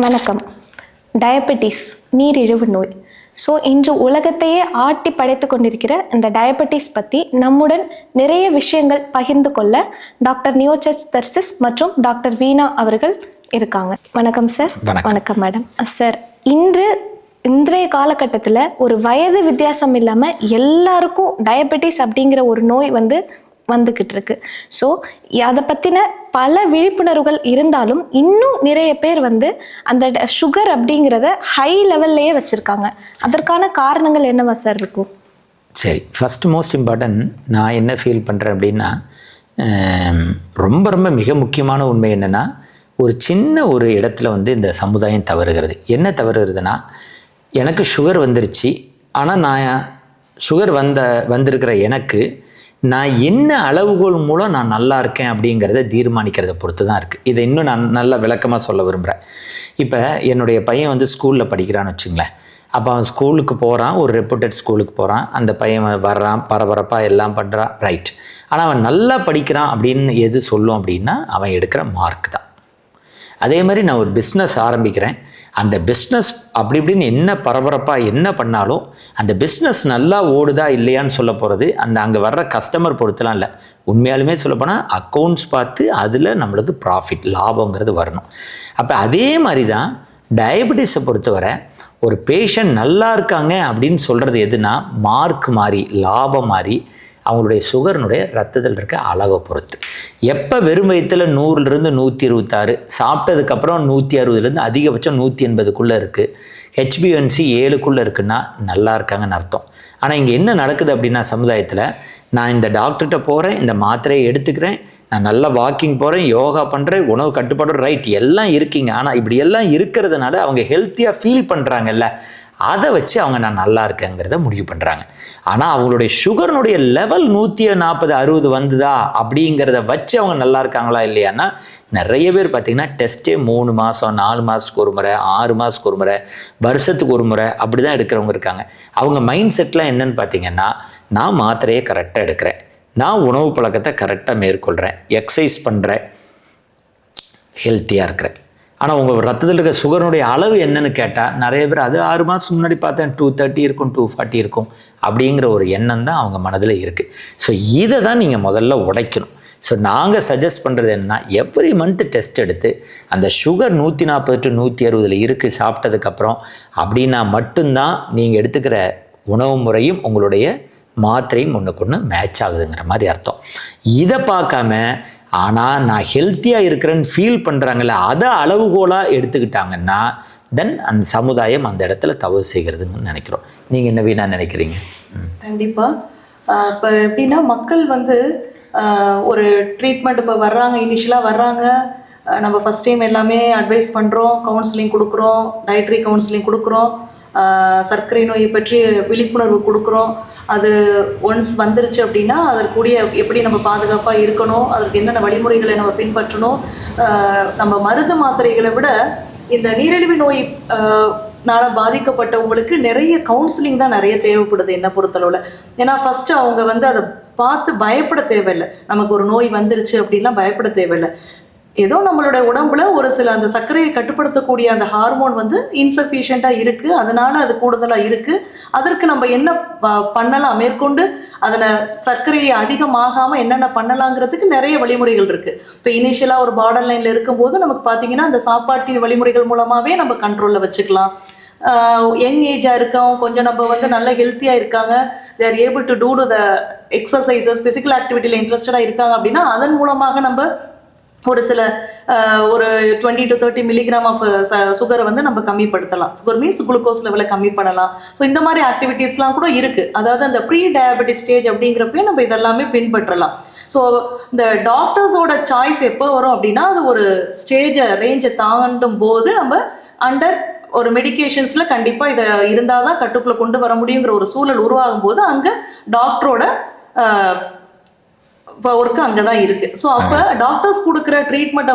வணக்கம். டயபெட்டிஸ் நீரிழிவு நோய். ஸோ இன்று உலகத்தையே ஆட்டி படைத்து கொண்டிருக்கிற இந்த டயபெட்டிஸ் பற்றி நம்முடன் நிறைய விஷயங்கள் பகிர்ந்து கொள்ள டாக்டர் நியோசஸ் தர்சிஸ் மற்றும் டாக்டர் வீணா அவர்கள் இருக்காங்க. வணக்கம் சார். வணக்கம் மேடம். சார், இன்றைய காலகட்டத்தில் ஒரு வயது வித்தியாசம் இல்லாமல் எல்லாருக்கும் டயபெட்டிஸ் அப்படிங்கிற ஒரு நோய் வந்துக்கிட்டு இருக்கு. ஸோ அதை பற்றின பல விழிப்புணர்வுகள் இருந்தாலும் இன்னும் நிறைய பேர் அந்த சுகர் அப்படிங்கிறத ஹை லெவல்லையே வச்சுருக்காங்க. அதற்கான காரணங்கள் என்னவா சார் இருக்கும்? சரி, ஃபஸ்ட்டு மோஸ்ட் இம்பார்ட்டன்ட் நான் என்ன ஃபீல் பண்ணுறேன் அப்படின்னா, ரொம்ப ரொம்ப மிக முக்கியமான உண்மை என்னென்னா, ஒரு சின்ன ஒரு இடத்துல இந்த சமுதாயம் தவறுகிறது. என்ன தவறுகிறதுனா, எனக்கு சுகர் வந்துருச்சு, ஆனால் நான் சுகர் வந்திருக்கிற எனக்கு நான் என்ன அளவுகோல் மூலம் நான் நல்லா இருக்கேன் அப்படிங்கிறத தீர்மானிக்கிறத பொறுத்து தான் இருக்குது. இதை இன்னும் நான் நல்லா விளக்கமாக சொல்ல விரும்புகிறேன். இப்போ என்னுடைய பையன் ஸ்கூலில் படிக்கிறான்னு வச்சுங்களேன். அப்போ அவன் ஸ்கூலுக்கு போகிறான், ஒரு ரெப்யூட்டட் ஸ்கூலுக்கு போகிறான். அந்த பையன் வர்றான், பரபரப்பாக எல்லாம் பண்ணுறான், ரைட். ஆனால் அவன் நல்லா படிக்கிறான் அப்படின்னு எது சொல்லும் அப்படின்னா, அவன் எடுக்கிற மார்க் தான். அதே மாதிரி நான் ஒரு பிஸ்னஸ் ஆரம்பிக்கிறேன். அந்த பிஸ்னஸ் அப்படி இப்படின்னு என்ன பரபரப்பாக என்ன பண்ணாலும் அந்த பிஸ்னஸ் நல்லா ஓடுதா இல்லையான்னு சொல்ல போகிறது அங்கே வர்ற கஸ்டமர் பொறுத்துலாம் இல்லை. உண்மையாலுமே சொல்லப்போனால் அக்கௌண்ட்ஸ் பார்த்து அதில் நம்மளுக்கு ப்ராஃபிட் லாபங்கிறது வரணும். அப்போ அதே மாதிரி தான் டயபெட்டிஸை பொறுத்தவரை ஒரு பேஷண்ட் நல்லா இருக்காங்க அப்படின்னு சொல்கிறது எதுனா, மார்க் மாதிரி லாபம் மாதிரி அவங்களுடைய சுகர்னுடைய ரத்தத்தில் இருக்க அளவை பொறுத்து. எப்போ வெறும் வயிற்றில் 100லேருந்து 126, சாப்பிட்டதுக்கப்புறம் 160லேருந்து அதிகபட்சம் 180க்குள்ளே இருக்குது, ஹெச்பிஎன்சி 7க்குள்ளே இருக்குன்னா நல்லா இருக்காங்கன்னு அர்த்தம். ஆனால் இங்கே என்ன நடக்குது அப்படின்னா, சமுதாயத்தில் நான் இந்த டாக்டர்கிட்ட போகிறேன், இந்த மாத்திரையை எடுத்துக்கிறேன், நான் நல்லா வாக்கிங் போகிறேன், யோகா பண்ணுறேன், உணவு கட்டுப்பாடு, ரைட், எல்லாம் இருக்கீங்க. ஆனால் இப்படி எல்லாம் இருக்கிறதுனால அவங்க ஹெல்த்தியாக ஃபீல் பண்ணுறாங்கல்ல, அதை வச்சு அவங்க நான் நல்லா இருக்கேங்கிறத முடிவு பண்ணுறாங்க. ஆனால் அவங்களுடைய சுகர்னுடைய லெவல் 140 60 வந்துதா அப்படிங்கிறத வச்சு அவங்க நல்லா இருக்காங்களா இல்லையான்னா, நிறைய பேர் பார்த்திங்கன்னா டெஸ்ட்டே 3 மாதம் 4 மாதத்துக்கு ஒரு முறை, 6 மாதத்துக்கு ஒரு முறை, வருஷத்துக்கு ஒரு முறை அப்படி தான் எடுக்கிறவங்க இருக்காங்க. அவங்க மைண்ட் செட்லாம் என்னன்னு பார்த்திங்கன்னா, நான் மாத்திரையை கரெக்டாக எடுக்கிறேன், நான் உணவு பழக்கத்தை கரெக்டாக மேற்கொள்கிறேன், எக்ஸசைஸ் பண்ணுறேன், ஹெல்த்தியாக இருக்கிறேன். ஆனால் உங்கள் ரத்தத்தில் இருக்க சுகருடைய அளவு என்னன்னு கேட்டால், நிறைய பேர் அது 6 மாதம் முன்னாடி பார்த்தேன் 230 இருக்கும், 240 இருக்கும் அப்படிங்கிற ஒரு எண்ணம் தான் அவங்க மனதில் இருக்குது. ஸோ இதை தான் நீங்கள் முதல்ல உடைக்கணும். ஸோ நாங்கள் சஜஸ்ட் பண்ணுறது என்னன்னா, எவ்ரி மந்த்து டெஸ்ட் எடுத்து அந்த சுகர் 140 to 160 இருக்குது சாப்பிட்டதுக்கப்புறம் அப்படின்னா மட்டும்தான் நீங்கள் எடுத்துக்கிற உணவு முறையும் உங்களுடைய மாத்திரையும் ஒன்றுக்கு ஒன்று மேட்ச் ஆகுதுங்கிற மாதிரி அர்த்தம். இதை பார்க்காம, ஆனால் நான் ஹெல்த்தியாக இருக்கிறேன்னு ஃபீல் பண்ணுறாங்கல்ல, அதை அளவுகோலாக எடுத்துக்கிட்டாங்கன்னா தென் அந்த சமுதாயம் அந்த இடத்துல தவறு செய்கிறதுன்னு நினைக்கிறோம். நீங்கள் என்ன வீணா நினைக்கிறீங்க? கண்டிப்பாக. இப்போ எப்படின்னா, மக்கள் ஒரு ட்ரீட்மெண்ட் இப்போ வர்றாங்க, இனிஷியலாக வர்றாங்க, நம்ம ஃபஸ்ட் டைம் எல்லாமே அட்வைஸ் பண்ணுறோம், கவுன்சிலிங் கொடுக்குறோம், டயட்ரி கவுன்சிலிங் கொடுக்குறோம், சர்க்கரை நோயை பற்றி விழிப்புணர்வு கொடுக்குறோம். அது ஒன்ஸ் வந்துருச்சு அப்படின்னா அதற்குரிய எப்படி நம்ம பாதுகாப்பாக இருக்கணும், அதற்கு என்னென்ன வழிமுறைகளை நம்ம பின்பற்றணும். நம்ம மருந்து மாத்திரைகளை விட இந்த நீரிழிவு நோய் பாதிக்கப்பட்டவங்களுக்கு நிறைய கவுன்சிலிங் தான் நிறைய தேவைப்படுது என்னை பொறுத்தளவில். ஏன்னா ஃபஸ்ட்டு அவங்க அதை பார்த்து பயப்பட தேவையில்லை. நமக்கு ஒரு நோய் வந்துருச்சு அப்படின்லாம் பயப்பட தேவையில்லை. ஏதோ நம்மளோட உடம்புல ஒரு சில அந்த சர்க்கரையை கட்டுப்படுத்தக்கூடிய அந்த ஹார்மோன் இன்சஃபிஷியண்ட்டாக இருக்குது, அதனால அது கூடுதலாக இருக்குது. அதற்கு நம்ம என்ன பண்ணலாம், மேற்கொண்டு அதில் சர்க்கரையை அதிகமாகாமல் என்னென்ன பண்ணலாங்கிறதுக்கு நிறைய வழிமுறைகள் இருக்குது. இப்போ இனிஷியலாக ஒரு பார்டர் லைனில் இருக்கும்போது நமக்கு பார்த்தீங்கன்னா அந்த சாப்பாட்டின் வழிமுறைகள் மூலமாகவே நம்ம கண்ட்ரோலில் வச்சுக்கலாம். யங் ஏஜாக இருக்கோம், கொஞ்சம் நம்ம நல்ல ஹெல்த்தியாக இருக்காங்க, they are able to do the exercises, physical ஆக்டிவிட்டியில் இன்ட்ரெஸ்டடாக இருக்காங்க அப்படின்னா அதன் மூலமாக நம்ம ஒரு சில ஒரு 20 to 30 மில்லிகிராம் ஆஃப் சுகரை நம்ம கம்மிப்படுத்தலாம். சுகர் மீன்ஸ் குளுக்கோஸ் லெவலை கம்மி பண்ணலாம். ஸோ இந்த மாதிரி ஆக்டிவிட்டீஸ்லாம் கூட இருக்குது. அதாவது அந்த ப்ரீ டயபெட்டிஸ் ஸ்டேஜ் அப்படிங்கிறப்பே நம்ம இதெல்லாமே பின்பற்றலாம். ஸோ இந்த டாக்டர்ஸோட சாய்ஸ் எப்போ வரும் அப்படின்னா, அது ஒரு ரேஞ்சை தாண்டும் போது நம்ம அண்டர் ஒரு மெடிக்கேஷன்ஸில் கண்டிப்பாக இதை இருந்தால் தான் கட்டுக்குள்ளே கொண்டு வர முடியுங்கிற ஒரு சூழல் உருவாகும் போது அங்கே டாக்டரோட இப்போ ஒர்க்கு அங்கே தான் இருக்குது. ஸோ அப்போ டாக்டர்ஸ் கொடுக்குற ட்ரீட்மெண்ட்டை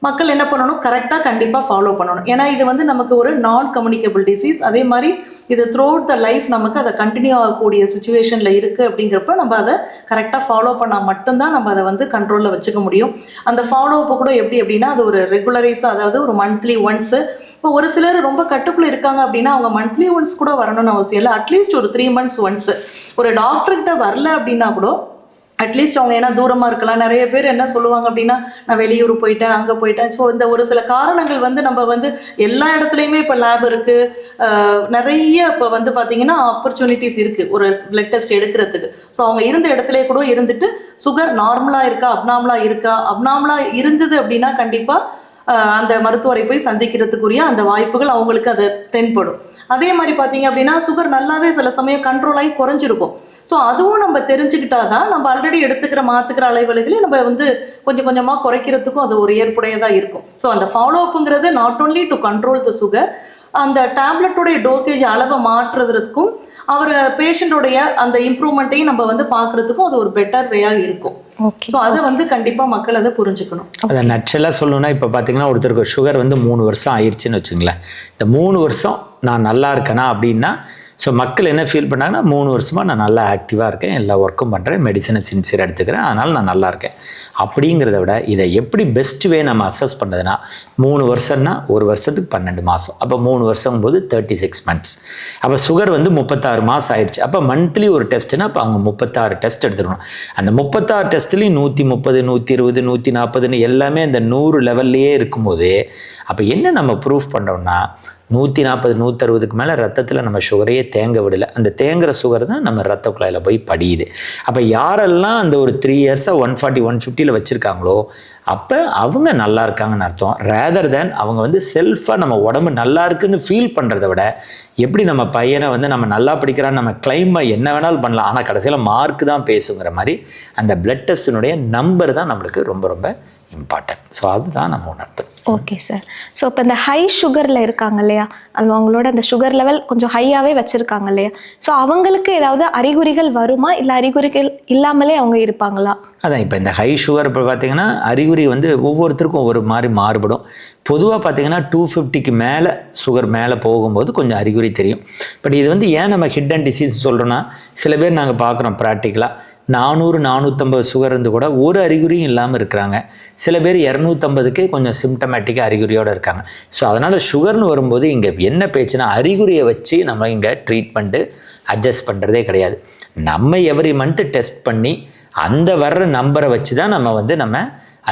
மக்கள் என்ன பண்ணணும், கரெக்டாக கண்டிப்பாக ஃபாலோ பண்ணணும். ஏன்னா இது வந்து நமக்கு ஒரு நான் கம்யூனிகபிள் டிசீஸ். அதே மாதிரி இது த்ரூ அவுட் த லைஃப் நமக்கு அதை கண்டினியூ ஆகக்கூடிய சுச்சுவேஷனில் இருக்குது. அப்படிங்கிறப்ப நம்ம அதை கரெக்டாக ஃபாலோ பண்ணால் மட்டும்தான் நம்ம அதை வந்து கண்ட்ரோலில் வச்சுக்க முடியும். அந்த ஃபாலோ அப் கூட எப்படி அப்படின்னா அது ஒரு ரெகுலரைஸாக, அதாவது ஒரு மந்த்லி ஒன்ஸு. இப்போ ஒரு சிலர் ரொம்ப கட்டுக்குள்ளே இருக்காங்க அப்படின்னா அவங்க மந்த்லி ஒன்ஸ் கூட வரணும்னு அவசியம் இல்லை. அட்லீஸ்ட் ஒரு 3 months ஒன்ஸு ஒரு டாக்டர்கிட்ட வரல அப்படின்னா கூட அட்லீஸ்ட் அவங்க ஏன்னா தூரமாக இருக்கலாம். நிறைய பேர் என்ன சொல்லுவாங்க அப்படின்னா நான் வெளியூர் போயிட்டேன், அங்கே போயிட்டேன். ஸோ இந்த ஒரு சில காரணங்கள் வந்து நம்ம வந்து எல்லா இடத்துலையுமே இப்போ லேப் இருக்குது, நிறைய இப்போ வந்து பார்த்தீங்கன்னா ஆப்பர்ச்சுனிட்டிஸ் இருக்குது ஒரு பிளட் டெஸ்ட் எடுக்கிறதுக்கு. ஸோ அவங்க இருந்த இடத்துல கூட இருந்துட்டு சுகர் நார்மலாக இருக்கா அப்நார்மலாக இருந்தது அப்படின்னா கண்டிப்பாக அந்த மருத்துவரை போய் சந்திக்கிறதுக்குரிய அந்த வாய்ப்புகள் அவங்களுக்கு அது தென்படும். அதே மாதிரி பார்த்தீங்க அப்படின்னா சுகர் நல்லாவே சில சமயம் கண்ட்ரோல் ஆகி குறைஞ்சிருக்கும். ஸோ அதுவும் நம்ம தெரிஞ்சுக்கிட்டாதான் நம்ம ஆல்ரெடி மாற்றுக்கிற அலைவலைகளை நம்ம வந்து கொஞ்சம் கொஞ்சமாக குறைக்கிறதுக்கும் அது ஒரு ஏற்புடையதாக இருக்கும். ஸோ அந்த ஃபாலோ அப்புங்கிறது not only to control the sugar, அந்த டேப்லெட்டோடைய டோசேஜ் அளவை மாற்றுறதுக்கும் அவர் பேஷண்டோடைய அந்த இம்ப்ரூவ்மெண்ட்டையும் நம்ம வந்து பார்க்கறதுக்கும் அது ஒரு பெட்டர் வேயாக இருக்கும். ஸோ அதை வந்து கண்டிப்பாக மக்கள் அதை புரிஞ்சுக்கணும். அதை நட்சலாக சொல்லணும்னா இப்போ பார்த்தீங்கன்னா ஒருத்தருக்கு சுகர் வந்து 3 வருஷம் ஆயிடுச்சுன்னு வச்சுங்களேன். இந்த 3 வருஷம் நான் நல்லா இருக்கேனா அப்படின்னா ஸோ மக்கள் என்ன ஃபீல் பண்ணாங்கன்னா 3 வருஷமாக நான் நல்லா ஆக்டிவாக இருக்கேன், எல்லா ஒர்க்கும் பண்ணுறேன், மெடிசனை சின்சியராக எடுத்துக்கிறேன், அதனால் நான் நல்லா இருக்கேன். அப்படிங்கிறத விட இதை எப்படி பெஸ்ட் வே நம்ம அசஸ் பண்ணுறதுனா 3 வருஷம்னா 1 வருஷத்துக்கு 12 மாதம், அப்போ 3 வருஷம் போது 36 months. அப்போ சுகர் வந்து 36 மாதம் ஆயிடுச்சு. அப்போ மந்த்லி ஒரு டெஸ்ட்டுன்னா அப்போ அவங்க 36 டெஸ்ட் எடுத்துக்கணும். அந்த 36 டெஸ்ட்லேயும் 130, 120, 140ன்னு எல்லாமே அந்த 100 லெவல்லையே இருக்கும்போது அப்போ என்ன நம்ம ப்ரூஃப் பண்ணுறோம்னா 140, 160க்கு மேலே ரத்தத்தில் நம்ம சுகரையே தேங்க விடலை. அந்த தேங்குற சுகர் தான் நம்ம ரத்த குழாயில் போய் படியுது. அப்போ யாரெல்லாம் அந்த ஒரு 3 years 140, 150ல் வச்சுருக்காங்களோ அப்போ அவங்க நல்லா இருக்காங்கன்னு அர்த்தம். ரேதர் தேன் அவங்க வந்து செல்ஃபாக நம்ம உடம்பு நல்லா இருக்குன்னு ஃபீல் பண்ணுறத விட எப்படி நம்ம பையனை வந்து நம்ம நல்லா படிக்கிறான்னு நம்ம கிளைம் என்ன வேணாலும் பண்ணலாம், ஆனால் கடைசியில் மார்க் தான் பேசுங்கிற மாதிரி அந்த பிளட் டெஸ்ட்டினுடைய நம்பர் தான் நம்மளுக்கு ரொம்ப ரொம்ப இம்பார்ட்டன்ட். ஸோ அதுதான் நம்ம உணர்த்தோம். Okay sir. ஸோ இப்போ இந்த ஹை சுகரில் இருக்காங்க இல்லையா, அது அவங்களோட அந்த சுகர் லெவல் கொஞ்சம் ஹையாகவே வச்சுருக்காங்க இல்லையா, ஸோ அவங்களுக்கு ஏதாவது அறிகுறிகள் வருமா இல்லை அறிகுறிகள் இல்லாமலே அவங்க இருப்பாங்களா? அதான் இப்போ இந்த ஹை சுகர் இப்போ பார்த்தீங்கன்னா அறிகுறி வந்து ஒவ்வொருத்தருக்கும் ஒவ்வொரு மாதிரி மாறுபடும். பொதுவாக பார்த்தீங்கன்னா 250க்கு மேலே சுகர் மேலே போகும்போது கொஞ்சம் அறிகுறி தெரியும். பட் இது வந்து ஏன் நம்ம ஹிட் அண்ட் டிசீஸ் சொல்கிறோன்னா சில பேர் நாங்கள் பார்க்குறோம் ப்ராக்டிக்கலாக 400, 450 சுகர் இருந்து கூட ஒரு அறிகுறியும் இல்லாமல் இருக்கிறாங்க. சில பேர் 250க்கே கொஞ்சம் சிம்டமேட்டிக்காக அறிகுறியோடு இருக்காங்க. ஸோ அதனால் சுகர்னு வரும்போது இங்கே என்ன பேச்சுன்னா அறிகுறியை வச்சு நம்ம இங்கே ட்ரீட்மெண்ட்டு அட்ஜஸ்ட் பண்ணுறதே கிடையாது. நம்ம எவ்ரி மந்த்து டெஸ்ட் பண்ணி அந்த வர்ற நம்பரை வச்சு தான் நம்ம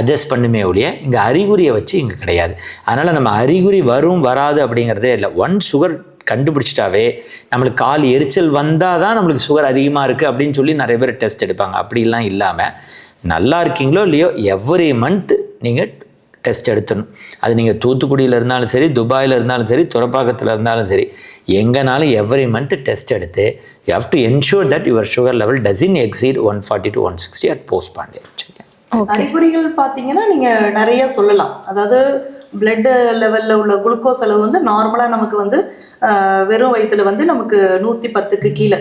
அட்ஜஸ்ட் பண்ணுமே ஒழிய இங்கே அறிகுறியை வச்சு இங்கே கிடையாது. அதனால் நம்ம அறிகுறி வரும் வராது அப்படிங்கிறதே இல்லை. சுகர் கண்டுபிடிச்சிட்டாவே நம்மளுக்கு கால் எரிச்சல் வந்தால் தான் நம்மளுக்கு சுகர் அதிகமாக இருக்குது அப்படின்னு சொல்லி நிறைய பேர் டெஸ்ட் எடுப்பாங்க. அப்படிலாம் இல்லாமல் நல்லா இருக்கீங்களோ இல்லையோ எவ்ரி மந்த்து நீங்கள் டெஸ்ட் எடுத்துடணும். அது நீங்கள் தூத்துக்குடியில் இருந்தாலும் சரி, துபாயில் இருந்தாலும் சரி, துறப்பாக்கத்தில் இருந்தாலும் சரி, எங்கேனாலும் எவ்ரி மந்த் டெஸ்ட் எடுத்து you have to ensure that your sugar level doesn't exceed 140 to 160 at postmortem. அறிகுறிகள் பார்த்தீங்கன்னா நீங்கள் நிறைய சொல்லலாம். அதாவது பிளட் லெவலில் உள்ள குளுக்கோஸ் அளவு வந்து நார்மலாக நமக்கு வந்து வெறும் வயிற்றுல வந்து நமக்கு 110க்கு கீழே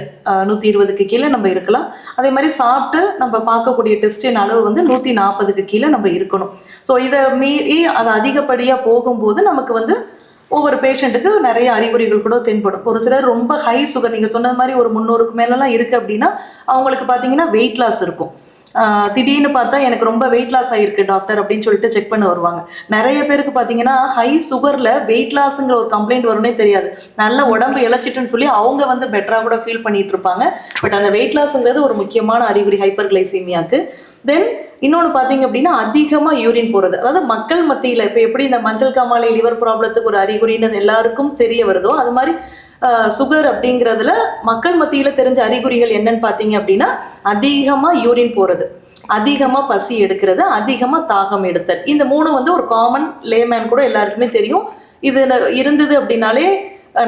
120க்கு கீழே நம்ம இருக்கலாம். அதே மாதிரி சாப்பிட்டு நம்ம பார்க்கக்கூடிய டெஸ்டின் அளவு வந்து 140க்கு கீழே நம்ம இருக்கணும். ஸோ இதை மீறி அது அதிகப்படியாக போகும்போது நமக்கு வந்து ஒவ்வொரு பேஷண்ட்டுக்கு நிறைய அறிகுறிகள் கூட தென்படும். ஒரு சிலர் ரொம்ப ஹை சுகர் நீங்கள் சொன்ன மாதிரி ஒரு 300க்கு மேலெலாம் இருக்குது அப்படின்னா அவங்களுக்கு பார்த்தீங்கன்னா வெயிட் லாஸ் இருக்கும். திடீர்னு பார்த்தா எனக்கு ரொம்ப வெயிட் லாஸ் ஆகிருக்கு டாக்டர் அப்படின்னு சொல்லிட்டு செக் பண்ண வருவாங்க. நிறைய பேருக்கு பார்த்தீங்கன்னா ஹை சுகரில் வெயிட் லாஸுங்கிற ஒரு கம்ப்ளைண்ட் வரும்னே தெரியாது. நல்ல உடம்பு இழைச்சிட்டுன்னு சொல்லி அவங்க வந்து பெட்டராக கூட ஃபீல் பண்ணிட்டு இருப்பாங்க. பட் அந்த வெயிட் லாஸுங்கிறது ஒரு முக்கியமான அறிகுறி ஹைப்பர் கிளைசீமியாவுக்கு. தென் இன்னொன்று பார்த்தீங்க அப்படின்னா அதிகமாக யூரின் போகிறது. அதாவது மக்கள் மத்தியில் இப்போ எப்படி இந்த மஞ்சள் காமாலை லிவர் ப்ராப்ளத்துக்கு ஒரு அறிகுறின்னு எல்லாருக்கும் தெரிய வருதோ அது மாதிரி சுகர் அப்படிங்கிறதுல மக்கள் மத்தியில் தெரிஞ்ச அறிகுறிகள் என்னன்னு பார்த்தீங்க அப்படின்னா அதிகமாக யூரின் போகிறது, அதிகமாக பசி எடுக்கிறது, அதிகமாக தாகம் எடுத்தல். இந்த 3 வந்து ஒரு காமன் லேமேன் கூட எல்லாருக்குமே தெரியும். இது இருந்தது அப்படின்னாலே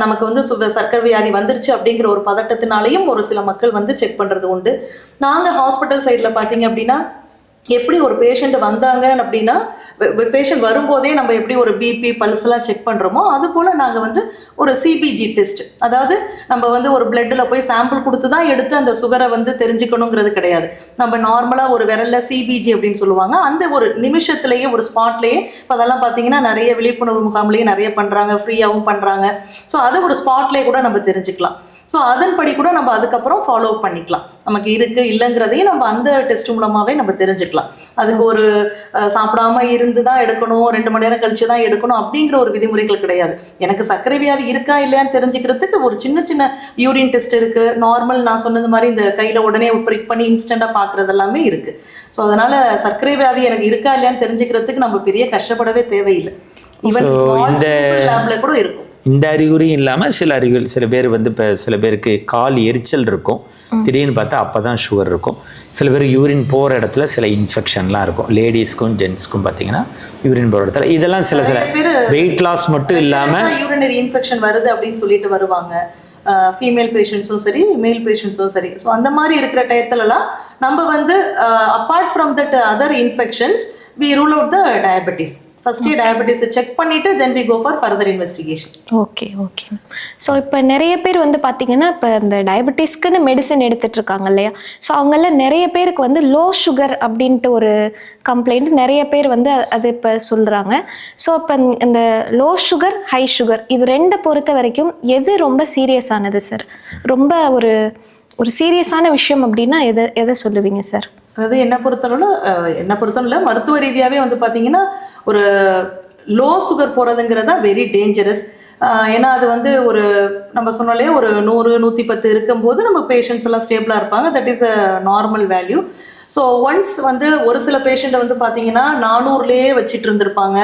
நமக்கு வந்து சர்க்கரை வியாதி வந்துருச்சு அப்படிங்கிற ஒரு பதட்டத்தினாலையும் ஒரு சில மக்கள் வந்து செக் பண்ணுறது உண்டு. நாங்கள் ஹாஸ்பிட்டல் சைடில் பார்த்தீங்க அப்படின்னா எப்படி ஒரு பேஷண்ட் வந்தாங்க அப்படின்னா பேஷண்ட் வரும்போதே நம்ம எப்படி ஒரு பிபி பல்ஸ் எல்லாம் செக் பண்றோமோ அது போல நாங்க வந்து ஒரு சிபிஜி டெஸ்ட், அதாவது நம்ம வந்து ஒரு பிளட்ல போய் சாம்பிள் கொடுத்து தான் எடுத்து அந்த சுகரை வந்து தெரிஞ்சுக்கணுங்கிறது கிடையாது. நம்ம நார்மலா ஒரு விரல்ல சிபிஜி அப்படின்னு சொல்லுவாங்க, அந்த ஒரு நிமிஷத்துலயே ஒரு ஸ்பாட்லயே இப்போ அதெல்லாம் பார்த்தீங்கன்னா நிறைய விழிப்புணர்வு முகாம்லயே நிறைய பண்றாங்க, ஃப்ரீயாகவும் பண்றாங்க. ஸோ அதை ஒரு ஸ்பாட்லயே கூட நம்ம தெரிஞ்சுக்கலாம். ஸோ அதன்படி கூட நம்ம அதுக்கப்புறம் ஃபாலோ பண்ணிக்கலாம். நமக்கு இருக்கு இல்லைங்கிறதையும் நம்ம அந்த டெஸ்ட் மூலமாவே நம்ம தெரிஞ்சுக்கலாம். அதுக்கு ஒரு சாப்பிடாம இருந்து தான் எடுக்கணும், 2 மணி நேரம் கழிச்சு தான் எடுக்கணும் அப்படிங்கிற ஒரு விதிமுறைகள் கிடையாது. எனக்கு சர்க்கரை வியாதி இருக்கா இல்லையான்னு தெரிஞ்சுக்கிறதுக்கு ஒரு சின்ன சின்ன யூரின் டெஸ்ட் இருக்கு, நார்மல் நான் சொன்னது மாதிரி இந்த கையில உடனே பிரிக் பண்ணி இன்ஸ்டண்டா பாக்குறது எல்லாமே இருக்கு. ஸோ அதனால சர்க்கரை வியாதி எனக்கு இருக்கா இல்லையான்னு தெரிஞ்சுக்கிறதுக்கு நம்ம பெரிய கஷ்டப்படவே தேவையில்லை. ஈவன் லேப்ல கூட இருக்கும். இந்த அறிகுறியும் இல்லாமல் சில பேர் வந்து இப்போ சில பேருக்கு கால் எரிச்சல் இருக்கும், திடீர்னு பார்த்தா அப்போ தான் சுகர் இருக்கும். சில பேர் யூரின் போகிற இடத்துல சில இன்ஃபெக்ஷன்லாம் இருக்கும், லேடிஸ்க்கும் ஜென்ட்ஸ்க்கும் பார்த்தீங்கன்னா யூரின் போகிற இடத்துல. இதெல்லாம் சில வெயிட் லாஸ் மட்டும் இல்லாமல் யூரினரி இன்ஃபெக்ஷன் வருது அப்படின்னு சொல்லிட்டு வருவாங்க, ஃபீமேல் பேஷண்ட்ஸும் சரி மேல் பேஷண்ட்ஸும் சரி. ஸோ அந்த மாதிரி இருக்கிற டயத்துலலாம் நம்ம வந்து apart from that other infections we rule out the diabetes. First டயபெட்டிஸை செக் பண்ணிட்டு then we go for further investigation. Okay. So இப்போ நிறைய பேர் வந்து பார்த்தீங்கன்னா இப்போ இந்த டயபெட்டிஸ்க்குன்னு மெடிசன் எடுத்துட்டு இருக்காங்க இல்லையா? ஸோ அவங்கள நிறைய பேருக்கு வந்து லோ சுகர் அப்படின்ட்டு ஒரு கம்ப்ளைண்ட் நிறைய பேர் வந்து அது இப்போ சொல்கிறாங்க. ஸோ இப்போ இந்த லோ சுகர் ஹை சுகர் இது ரெண்டை பொறுத்த வரைக்கும் எது ரொம்ப சீரியஸானது சார்? ரொம்ப ஒரு சீரியஸான விஷயம் அப்படின்னா எதை சொல்லுவீங்க சார்? அதாவது என்ன பொறுத்தவரை மருத்துவ ரீதியாகவே வந்து பார்த்தீங்கன்னா ஒரு லோ சுகர் போகிறதுங்கிறது தான் வெரி டேஞ்சரஸ். ஏன்னா அது வந்து ஒரு நம்ம சொன்னாலே ஒரு 100-110 இருக்கும்போது நம்ம பேஷண்ட்ஸ் எல்லாம் ஸ்டேபிளாக இருப்பாங்க. That is a normal value. So once வந்து ஒரு சில பேஷண்ட்டை வந்து பார்த்தீங்கன்னா 400லேயே வச்சுட்டு இருந்திருப்பாங்க.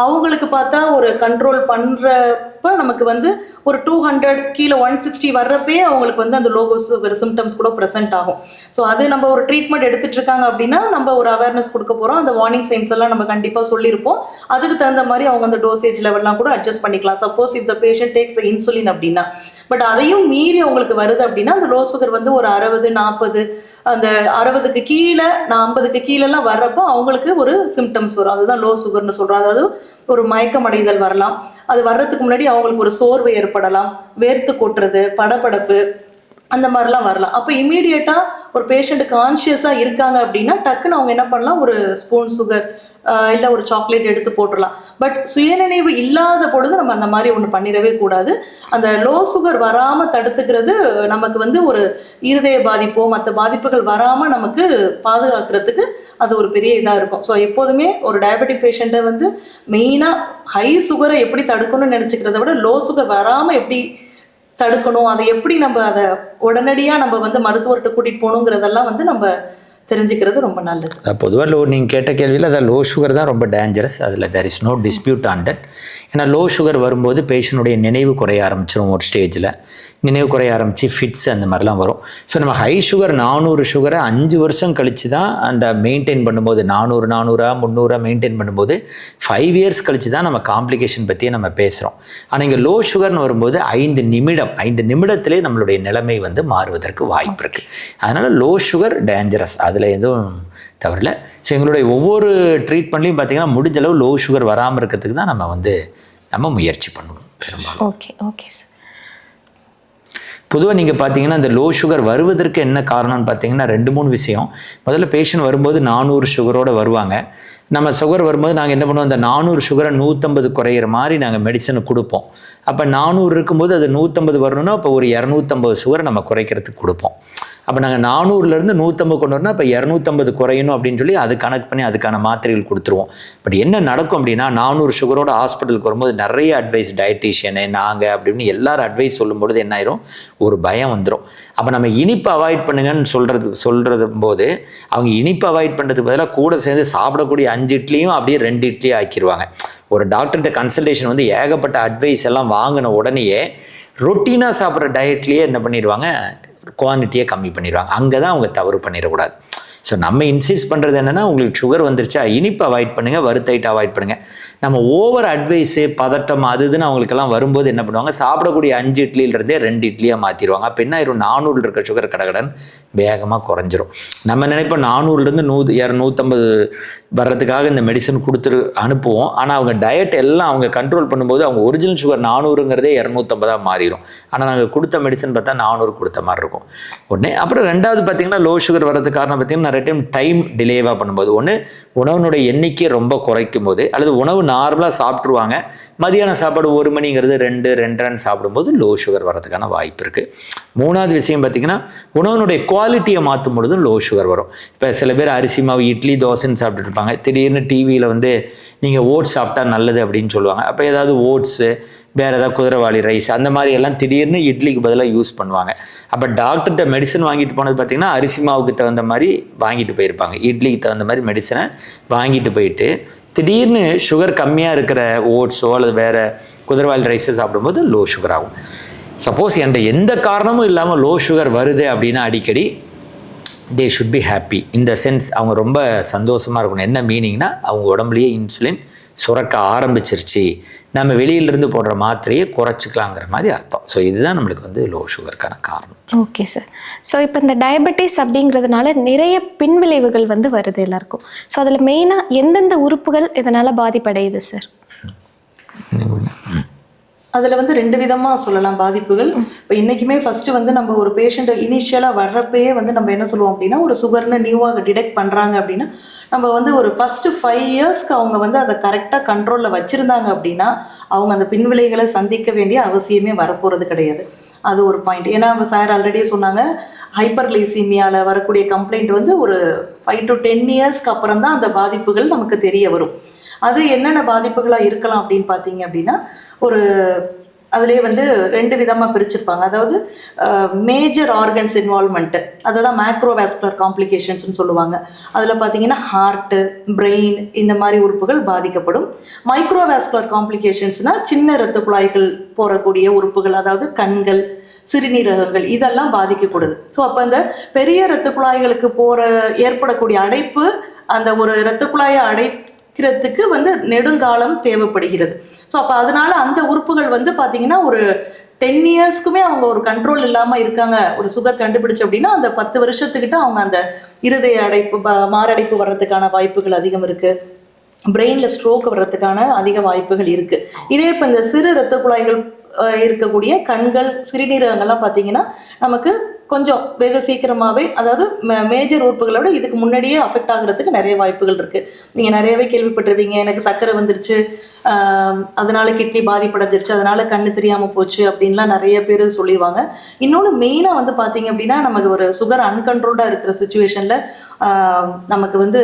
அவங்களுக்கு பார்த்தா ஒரு கண்ட்ரோல் பண்ணுறப்ப நமக்கு வந்து ஒரு 200 கீழே 160 வர்றப்பே அவங்களுக்கு வந்து அந்த லோ சுகர் சிம்டம்ஸ் கூட ப்ரெசென்ட் ஆகும். ஸோ அது நம்ம ஒரு ட்ரீட்மெண்ட் எடுத்துட்டு இருக்காங்க அப்படின்னா நம்ம ஒரு அவேர்னஸ் கொடுக்க போகிறோம். அந்த வார்னிங் சைன்ஸ் எல்லாம் நம்ம கண்டிப்பாக சொல்லியிருப்போம். அதுக்கு தகுந்த மாதிரி அவங்க அந்த டோசேஜ் லெவல்லாம் கூட அட்ஜஸ்ட் பண்ணிக்கலாம். Suppose if the patient takes insulin அப்படின்னா. பட் அதையும் மீறி அவங்களுக்கு வருது அப்படின்னா அந்த லோ சுகர் வந்து ஒரு 60-40 அந்த 60க்கு கீழே 50க்கு கீழெல்லாம் வர்றப்போ அவங்களுக்கு ஒரு சிம்டம்ஸ் வரும். அதுதான் லோ சுகர்னு சொல்கிறோம். அதாவது ஒரு மயக்கம் அடைதல் வரலாம். அது வர்றதுக்கு முன்னாடி அவங்களுக்கு ஒரு சோர்வு ஏற்படலாம், வேர்த்து கொட்டுறது, படபடப்பு, அந்த மாதிரிலாம் வரலாம். அப்போ இமீடியட்டாக ஒரு பேஷண்ட் கான்ஷியஸாக இருக்காங்க அப்படின்னா டக்குன்னு அவங்க என்ன பண்ணலாம், ஒரு ஸ்பூன் சுகர் இல்லை ஒரு சாக்லேட் எடுத்து போட்டுடலாம். பட் சுயநினைவு இல்லாத பொழுது நம்ம அந்த மாதிரி ஒன்று பண்ணிடவே கூடாது. அந்த லோ சுகர் வராமல் தடுத்துக்கிறது நமக்கு வந்து ஒரு இருதய பாதிப்போ மற்ற பாதிப்புகள் வராமல் நமக்கு பாதுகாக்கிறதுக்கு அது ஒரு பெரிய இதாக இருக்கும். ஸோ எப்போதுமே ஒரு டயபெட்டிக் பேஷண்ட்டை வந்து மெயினாக ஹை சுகரை எப்படி தடுக்கணும்னு நினச்சிக்கிறத விட லோ சுகர் வராமல் எப்படி தடுக்கணும், அதை எப்படி நம்ம அதை உடனடியாக நம்ம வந்து மருத்துவர்கிட்ட கூட்டிகிட்டு போகணுங்கிறதெல்லாம் வந்து நம்ம தெரிஞ்சுக்கிறது ரொம்ப நல்லது. பொதுவாக நீங்கள் கேட்ட கேள்வியில் அதை லோ சுகர் தான் ரொம்ப டேஞ்சரஸ். அதில் there is no dispute on that. ஏன்னா லோ சுகர் வரும்போது பேஷண்ட்டுடைய நினைவு குறைய ஆரம்பிச்சிடும். ஒரு ஸ்டேஜில் நினைவு குறைய ஆரம்பித்து ஃபிட்ஸ் அந்த மாதிரிலாம் வரும். ஸோ நம்ம ஹை சுகர் 400 சுகரை 5 வருஷம் கழித்து தான் அந்த மெயின்டைன் பண்ணும்போது 400-300 மெயின்டைன் பண்ணும்போது 5 இயர்ஸ் கழித்து தான் நம்ம காம்ப்ளிகேஷன் பற்றியே நம்ம பேசுகிறோம். ஆனால் இங்கே லோ சுகர்னு வரும்போது 5 நிமிடத்திலே நம்மளுடைய நிலைமை வந்து மாறுவதற்கு வாய்ப்பு இருக்குது. அதனால் லோ சுகர் டேஞ்சரஸ், அதில் எதுவும் தவறில்லை. ஸோ எங்களுடைய ஒவ்வொரு ட்ரீட்மெண்ட்லையும் பார்த்தீங்கன்னா முடிஞ்ச அளவு லோ சுகர் வராமல் இருக்கிறதுக்கு தான் நம்ம முயற்சி பண்ணுவோம் பெரும்பாலும். Okay sir. பொதுவாக நீங்கள் பார்த்தீங்கன்னா இந்த லோ சுகர் வருவதற்கு என்ன காரணம்னு பார்த்தீங்கன்னா 2-3 விஷயம். முதல்ல பேஷண்ட் வரும்போது 400 சுகரோடு வருவாங்க. நம்ம சுகர் வரும்போது நாங்கள் என்ன பண்ணுவோம், அந்த 400 சுகரை 150 குறையிற மாதிரி நாங்கள் மெடிசனை கொடுப்போம். அப்போ 400 இருக்கும்போது அது 150 வரணும்னா அப்போ ஒரு 250 சுகரை நம்ம குறைக்கிறதுக்கு கொடுப்போம். அப்போ நாங்கள் 400லேருந்து 150 கொண்டு வரணும், அப்போ 250 குறையணும் அப்படின்னு சொல்லி அது கணக்கு பண்ணி அதுக்கான மாத்திரைகள் கொடுத்துருவோம். பட் என்ன நடக்கும் அப்படின்னா 400 சுகரோட ஹாஸ்பிட்டலுக்கு வரும்போது நிறைய அட்வைஸ், டயட்டீஷியனு நாங்கள் அப்படின்னு எல்லாரும் அட்வைஸ் சொல்லும்பொழுது என்ன ஆயிரும், ஒரு பயம் வந்துடும். அப்போ நம்ம இனிப்பு அவாய்ட் பண்ணுங்கன்னு சொல்கிறது போது அவங்க இனிப்பு அவாய்ட் பண்ணுறதுக்கு பதிலாக கூட சேர்ந்து சாப்பிடக்கூடிய 5 இட்லியும் அப்படியே 2 இட்லியும் ஆக்கிடுவாங்க. ஒரு டாக்டர்கிட்ட கன்சல்டேஷன் வந்து ஏகப்பட்ட அட்வைஸ் எல்லாம் வாங்கின உடனேயே ரொட்டீனாக சாப்பிட்ற டயட்லேயே என்ன பண்ணிடுவாங்க, குவான்டிட்டியை கம்மி பண்ணிடுவாங்க. அங்கே தான் அவங்க தவறு பண்ணிடக்கூடாது. ஸோ நம்ம இன்சிஸ்ட் பண்ணுறது என்னென்னா, உங்களுக்கு சுகர் வந்துருச்சா இனிப்பு அவாய்ட் பண்ணுங்கள், வறுத்த ஐட்டம் அவாய்ட் பண்ணுங்கள். நம்ம ஓவர் அட்வைஸு பதட்டம் அது இதுன்னு அவங்களுக்கெல்லாம் வரும்போது என்ன பண்ணுவாங்க, சாப்பிடக்கூடிய 5 இட்லியிலிருந்தே 2 இட்லியாக மாற்றிடுவாங்க. அப்போ என்ன ஆயிரும், 400 இருக்க சுகர் கடகடன் வேகமாக குறைஞ்சிரும். நம்ம நினைப்போம் 400லேருந்து 100 150 வர்றதுக்காக இந்த மெடிசன் கொடுத்துட்டு அனுப்புவோம். ஆனால் அவங்க டயட் எல்லாம் அவங்க கண்ட்ரோல் பண்ணும்போது அவங்க ஒரிஜினல் சுகர் 400ங்கிறதே 250 மாறிடும். ஆனால் நாங்கள் கொடுத்த மெடிசன் பார்த்தா 400 கொடுத்த மாதிரி இருக்கும் உடனே. அப்புறம் ரெண்டாவது பார்த்தீங்கன்னா, லோ சுகர் வர்றதுக்கு காரணம் பார்த்தீங்கன்னா, நிறைய டைம் டிலேவாக பண்ணும்போது, ஒன்று உணவுனுடைய எண்ணிக்கையை ரொம்ப குறைக்கும் போது, அல்லது உணவு நார்மலாக சாப்பிட்ருவாங்க, மதியான சாப்பாடு 1 மணிங்கிறது 2-2:30 சாப்பிடும்போது லோ சுகர் வர்றதுக்கான வாய்ப்பு இருக்குது. மூணாவது விஷயம் பார்த்திங்கன்னா, உணவுனுடைய குவாலிட்டியை மாற்றும் பொழுதும் லோ சுகர் வரும். இப்போ சில பேர் அரிசி மாவு இட்லி தோசைன்னு சாப்பிட்டுட்டு இருப்பாங்க, திடீர்னு டிவியில் வந்து நீங்கள் ஓட்ஸ் சாப்பிட்டா நல்லது அப்படின்னு சொல்லுவாங்க. அப்போ ஏதாவது ஓட்ஸு, வேறு ஏதாவது குதிரைவாளி ரைஸ் அந்த மாதிரி எல்லாம் திடீர்னு இட்லிக்கு பதிலாக யூஸ் பண்ணுவாங்க. அப்போ டாக்டர்கிட்ட மெடிசன் வாங்கிட்டு போனது பார்த்திங்கன்னா, அரிசி மாவுக்கு தகுந்த மாதிரி வாங்கிட்டு போயிருப்பாங்க, இட்லிக்கு தகுந்த மாதிரி மெடிசனை வாங்கிட்டு போயிட்டு திடீர்னு சுகர் கம்மியாக இருக்கிற ஓட்ஸோ அல்லது வேறு குதிரைவாளி ரைஸோ சாப்பிடும்போது லோ சுகர் ஆகும். சப்போஸ் என்கிட்ட எந்த காரணமும் இல்லாமல் லோ சுகர் வருது அப்படின்னா, அடிக்கடி தே ஷுட் பி ஹாப்பி. இந்த சென்ஸ் அவங்க ரொம்ப சந்தோஷமாக இருக்கணும். என்ன மீனிங்னா, அவங்க உடம்புலையே இன்சுலின் சுரக்க ஆரம்பிச்சிருச்சு, நம்ம வெளியிலிருந்து போடுற மாத்திரையை குறைச்சிக்கலாங்கிற மாதிரி அர்த்தம். ஸோ இதுதான் நம்மளுக்கு வந்து லோ சுகருக்கான காரணம். Okay sir. ஸோ இப்போ இந்த டயபெட்டிஸ் அப்படிங்கிறதுனால நிறைய பின்விளைவுகள் வந்து வருது எல்லாருக்கும். ஸோ அதில் மெயினாக எந்தெந்த உறுப்புகள் இதனால் பாதிப்படையுது சார்? அதில் வந்து 2 விதமாக சொல்லலாம் பாதிப்புகள். இப்போ இன்றைக்குமே ஃபஸ்ட்டு வந்து நம்ம ஒரு பேஷண்ட்டை இனிஷியலாக வர்றப்பயே வந்து நம்ம என்ன சொல்லுவோம் அப்படின்னா, ஒரு சுகர்னு நியூவாக டிடெக்ட் பண்ணுறாங்க அப்படின்னா, நம்ம வந்து ஒரு ஃபஸ்ட்டு 5 இயர்ஸ்க்கு அவங்க வந்து அதை கரெக்டாக கண்ட்ரோலில் வச்சுருந்தாங்க அப்படின்னா, அவங்க அந்த பின்விளைகளை சந்திக்க வேண்டிய அவசியமே வரப்போகிறது கிடையாது. அது ஒரு பாயிண்ட். ஏன்னா சார் ஆல்ரெடியே சொன்னாங்க, ஹைப்பர்கிளைசீமியாவில் வரக்கூடிய கம்ப்ளைண்ட் வந்து ஒரு 5 to 10 இயர்ஸ்க்கு அப்புறம் தான் அந்த பாதிப்புகள் நமக்கு தெரிய வரும். அது என்னென்ன பாதிப்புகளாக இருக்கலாம் அப்படின்னு பார்த்தீங்க அப்படின்னா, ஒரு அதுலேயே வந்து 2 விதமாக பிரிச்சிருப்பாங்க. அதாவது மேஜர் ஆர்கன்ஸ் இன்வால்மெண்ட்டு, அதை தான் மேக்ரோவாஸ்குலர் காம்ப்ளிகேஷன்ஸ்னு சொல்லுவாங்க. அதில் பார்த்தீங்கன்னா ஹார்ட்டு, பிரெயின் இந்த மாதிரி உறுப்புகள் பாதிக்கப்படும். மைக்ரோவாஸ்குலர் காம்ப்ளிகேஷன்ஸ்னால் சின்ன இரத்த குழாய்கள் போகக்கூடிய உறுப்புகள், அதாவது கண்கள், சிறுநீரகங்கள் இதெல்லாம் பாதிக்கக்கூடாது. ஸோ அப்போ அந்த பெரிய இரத்த குழாய்களுக்கு ஏற்படக்கூடிய அடைப்பு, அந்த ஒரு இரத்த குழாயை அடைக்கிறதுக்கு வந்து நெடுங்காலம் தேவைப்படுகிறது. ஸோ அப்போ அதனால அந்த உறுப்புகள் வந்து பார்த்தீங்கன்னா ஒரு 10 இயர்ஸ்க்குமே அவங்க ஒரு கண்ட்ரோல் இல்லாமல் இருக்காங்க. ஒரு சுகர் கண்டுபிடிச்சு அப்படின்னா அந்த 10 வருஷத்துக்கிட்ட அவங்க அந்த இருதய அடைப்பு, மாரடைப்பு வர்றதுக்கான வாய்ப்புகள் அதிகம் இருக்குது. பிரெயினில் ஸ்ட்ரோக் வர்றதுக்கான அதிக வாய்ப்புகள் இருக்குது. இதே இப்போ இந்த சிறு இரத்த குழாய்கள் இருக்கக்கூடிய கண்கள், சிறுநீரகங்கள்லாம் பார்த்தீங்கன்னா நமக்கு கொஞ்சம் வெகு சீக்கிரமாகவே, அதாவது மேஜர் உறுப்புகளை விட இதுக்கு முன்னாடியே அஃபெக்ட் ஆகிறதுக்கு நிறைய வாய்ப்புகள் இருக்குது. நீங்கள் நிறையவே கேள்விப்பட்டிருவீங்க, எனக்கு சர்க்கரை வந்துருச்சு, அதனால கிட்னி பாதிப்படைஞ்சிருச்சு, அதனால கண்ணு தெரியாமல் போச்சு அப்படின்லாம் நிறைய பேர் சொல்லிடுவாங்க. இன்னொன்று மெயினாக வந்து பார்த்தீங்க அப்படின்னா, நமக்கு ஒரு சுகர் அன்கண்ட்ரோல்டாக இருக்கிற சுச்சுவேஷனில் நமக்கு வந்து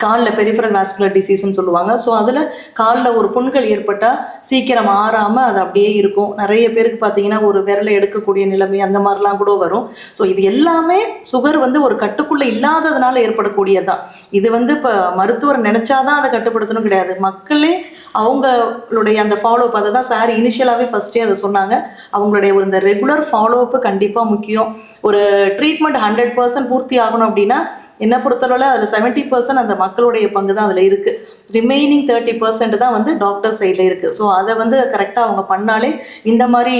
காலில் பெரிஃபரல் வாஸ்குலர் டிசீஸ்ன்னு சொல்லுவாங்க. ஸோ அதில் காலில் ஒரு புண்கள் ஏற்பட்டால் சீக்கிரம் ஆறாமல் அது அப்படியே இருக்கும். நிறைய பேருக்கு பார்த்தீங்கன்னா ஒரு விரலை எடுக்கக்கூடிய நிலைமை அந்த மாதிரிலாம் கூட வரும். ஸோ இது எல்லாமே சுகர் வந்து ஒரு கட்டுக்குள்ளே இல்லாததுனால ஏற்படக்கூடியதான். இது வந்து இப்போ மருத்துவர் நினச்சாதான் அதை கட்டுப்படுத்தணும் கிடையாது. மக்களே அவங்களுடைய அந்த ஃபாலோஅப், அதை தான் சார் இனிஷியலாகவே ஃபஸ்ட்டே அதை சொன்னாங்க. அவங்களுடைய ஒரு இந்த ரெகுலர் ஃபாலோஅப்பு கண்டிப்பாக முக்கியம். ஒரு ட்ரீட்மெண்ட் 100% பூர்த்தி ஆகணும் அப்படின்னா என்னை பொறுத்தளவில் அதில் 70% அந்த மக்களுடைய பங்கு தான் அதில் இருக்குது. ரிமைனிங் 30% தான் வந்து டாக்டர் சைடில் இருக்குது. ஸோ அதை வந்து கரெக்டாக அவங்க பண்ணாலே இந்த மாதிரி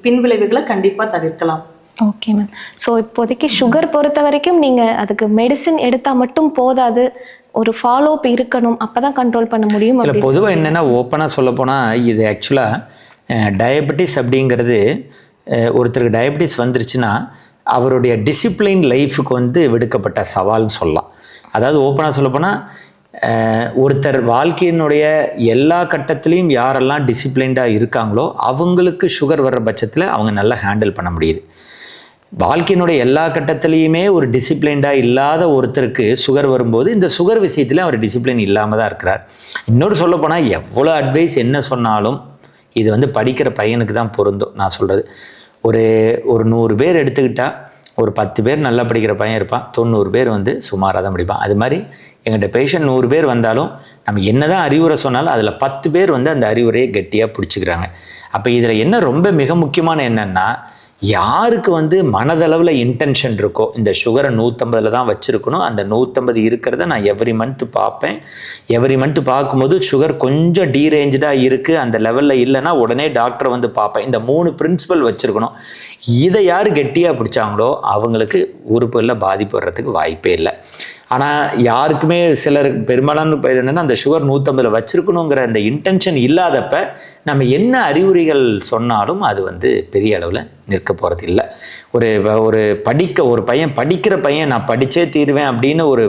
பின்விளைவுகளை கண்டிப்பாக தவிர்க்கலாம். Okay ma'am. ஸோ இப்போதைக்கு சுகர் பொறுத்த வரைக்கும் நீங்கள் அதுக்கு மெடிசின் எடுத்தால் மட்டும் போதாது, ஒரு ஃபாலோஅப் இருக்கணும், அப்போ தான் கண்ட்ரோல் பண்ண முடியும். இல்லை, பொதுவாக என்னென்னா ஓப்பனாக சொல்ல போனால் இது ஆக்சுவலாக டயபெட்டிஸ் அப்படிங்கிறது, ஒருத்தருக்கு டயபெட்டிஸ் வந்துருச்சுன்னா அவருடைய டிசிப்ளின் லைஃபுக்கு வந்து விடுக்கப்பட்ட சவால்னு சொல்லலாம். அதாவது ஓப்பனாக சொல்லப்போனால் ஒருத்தர் வாழ்க்கையினுடைய எல்லா கட்டத்துலேயும் யாரெல்லாம் டிசிப்ளின்டாக இருக்காங்களோ அவங்களுக்கு சுகர் வர்ற பட்சத்தில் அவங்க நல்லா ஹேண்டில் பண்ண முடியுது. வாழ்க்கையினுடைய எல்லா கட்டத்துலேயுமே ஒரு டிசிப்ளின்டாக இல்லாத ஒருத்தருக்கு சுகர் வரும்போது இந்த சுகர் விஷயத்தில் அவர் டிசிப்ளின் இல்லாமல் தான் இருக்கிறார். இன்னொரு சொல்லப்போனால் எவ்வளோ அட்வைஸ் என்ன சொன்னாலும் இது வந்து படிக்கிற பையனுக்கு தான் பொருந்தும். நான் சொல்கிறது ஒரு 100 பேர் எடுத்துக்கிட்டால் ஒரு 10 பேர் நல்லா படிக்கிற பையன் இருப்பான், 90 பேர் வந்து சுமாராக தான் படிப்பான். அது மாதிரி எங்கள்கிட்ட பேஷண்ட் 100 பேர் வந்தாலும் நம்ம என்ன தான் அறிவுரை சொன்னாலும் அதில் 10 பேர் வந்து அந்த அறிவுரையை கெட்டியாக பிடிச்சிக்கிறாங்க. அப்போ இதில் என்ன ரொம்ப மிக முக்கியமான என்னென்னா, யாருக்கு வந்து மனதளவில் இன்டென்ஷன் இருக்கோ இந்த சுகரை 150 தான் வச்சுருக்கணும், அந்த 150 இருக்கிறத நான் எவ்ரி மந்த்து பார்ப்பேன். எவ்ரி மந்த்து பார்க்கும்போது சுகர் கொஞ்சம் டீரேஞ்சாக இருக்குது, அந்த லெவலில் இல்லைன்னா உடனே டாக்டரை வந்து பார்ப்பேன். இந்த 3 பிரின்சிபல் வச்சுருக்கணும். இதை யார் கெட்டியாக பிடிச்சாங்களோ அவங்களுக்கு உறுப்புகளில் பாதிப்பு வர்றதுக்கு வாய்ப்பே இல்லை. ஆனால் யாருக்குமே சிலருக்கு பெரும்பாலான பேர் என்னென்னா அந்த சுகர் 150 வச்சுருக்கணுங்கிற அந்த இன்டென்ஷன் இல்லாதப்ப நம்ம என்ன அறிகுறிகள் சொன்னாலும் அது வந்து பெரிய அளவில் நிற்க போகிறது இல்லை. ஒரு பையன் படிக்கிற பையன் நான் படித்தே தீருவேன் அப்படின்னு ஒரு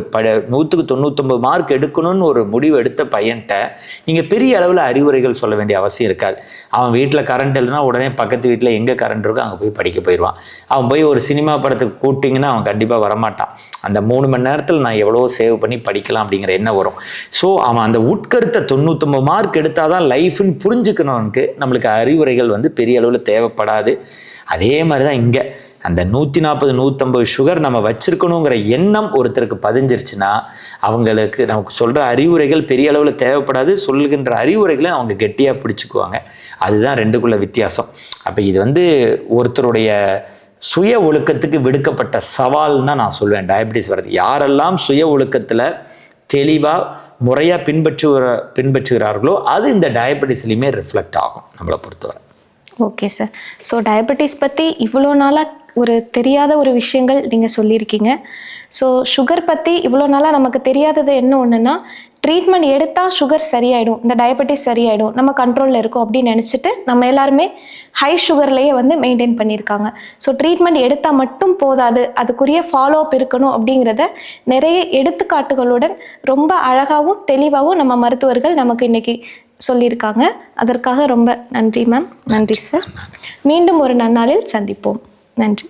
100க்கு 99 மார்க் எடுக்கணும்னு ஒரு முடிவு எடுத்த பையன்கிட்ட நீங்கள் பெரிய அளவில் அறிவுரைகள் சொல்ல வேண்டிய அவசியம் இருக்காது. அவன் வீட்டில் கரண்ட் இல்லைன்னா உடனே பக்கத்து வீட்டில் எங்கே கரண்ட் இருக்கோ அங்கே போய் படிக்க போயிடுவான். அவன் போய் ஒரு சினிமா படத்துக்கு கூட்டிங்கன்னா அவன் கண்டிப்பாக வரமாட்டான். அந்த 3 மணி நேரத்தில் நான் எவ்வளோ சேவ் பண்ணி படிக்கலாம் அப்படிங்கிற எண்ணம் வரும். ஸோ அவன் அந்த உட்கருத்தை 99 மார்க் எடுத்தால் தான் லைஃப்னு புரிஞ்சுக்கணும்னுக்கு நம்மளுக்கு அறிவுரைகள் வந்து பெரிய அளவில் தேவைப்படாது. அதே மாதிரி தான் இங்கே அந்த 140 150 சுகர் நம்ம வச்சுருக்கணுங்கிற எண்ணம் ஒருத்தருக்கு பதிஞ்சிருச்சுன்னா அவங்களுக்கு நமக்கு சொல்கிற அறிவுரைகள் பெரிய அளவில் தேவைப்படாது. சொல்லுகின்ற அறிவுரைகளை அவங்க கெட்டியாக பிடிச்சிக்குவாங்க. அதுதான் ரெண்டுக்குள்ள வித்தியாசம். அப்போ இது வந்து ஒருத்தருடைய சுய ஒழுக்கத்துக்கு விடுக்கப்பட்ட சவால்னு தான் நான் சொல்லுவேன் டயபெட்டிஸ் வர்றது. யாரெல்லாம் சுய ஒழுக்கத்தில் தெளிவாக முறையாக பின்பற்றுகிறார்களோ அது இந்த டயபெட்டிஸ்லையுமே ரிஃப்ளெக்ட் ஆகும் நம்மளை பொறுத்தவரை. Okay sir. ஸோ டயபெட்டிஸ் பற்றி இவ்வளோ நாளாக ஒரு தெரியாத ஒரு விஷயங்கள் நீங்கள் சொல்லியிருக்கீங்க. ஸோ சுகர் பற்றி இவ்வளோ நாளாக நமக்கு தெரியாதது என்ன ஒன்றுன்னா, ட்ரீட்மெண்ட் எடுத்தால் சுகர் சரியாயிடும், இந்த டயபெட்டிஸ் சரியாயிடும், நம்ம கண்ட்ரோலில் இருக்கும் அப்படின்னு நினச்சிட்டு நம்ம எல்லாருமே ஹை சுகர்லேயே வந்து மெயின்டைன் பண்ணியிருக்காங்க. ஸோ ட்ரீட்மெண்ட் எடுத்தால் மட்டும் போதாது, அதுக்குரிய ஃபாலோ அப் இருக்கணும் அப்படிங்கிறத நிறைய எடுத்துக்காட்டுகளுடன் ரொம்ப அழகாகவும் தெளிவாகவும் நம்ம மருத்துவர்கள் நமக்கு இன்னைக்கு சொல்லியிருக்காங்க. அதற்காக ரொம்ப நன்றி மேம். நன்றி சார். மீண்டும் ஒரு நன்னாளில் சந்திப்போம். நன்றி.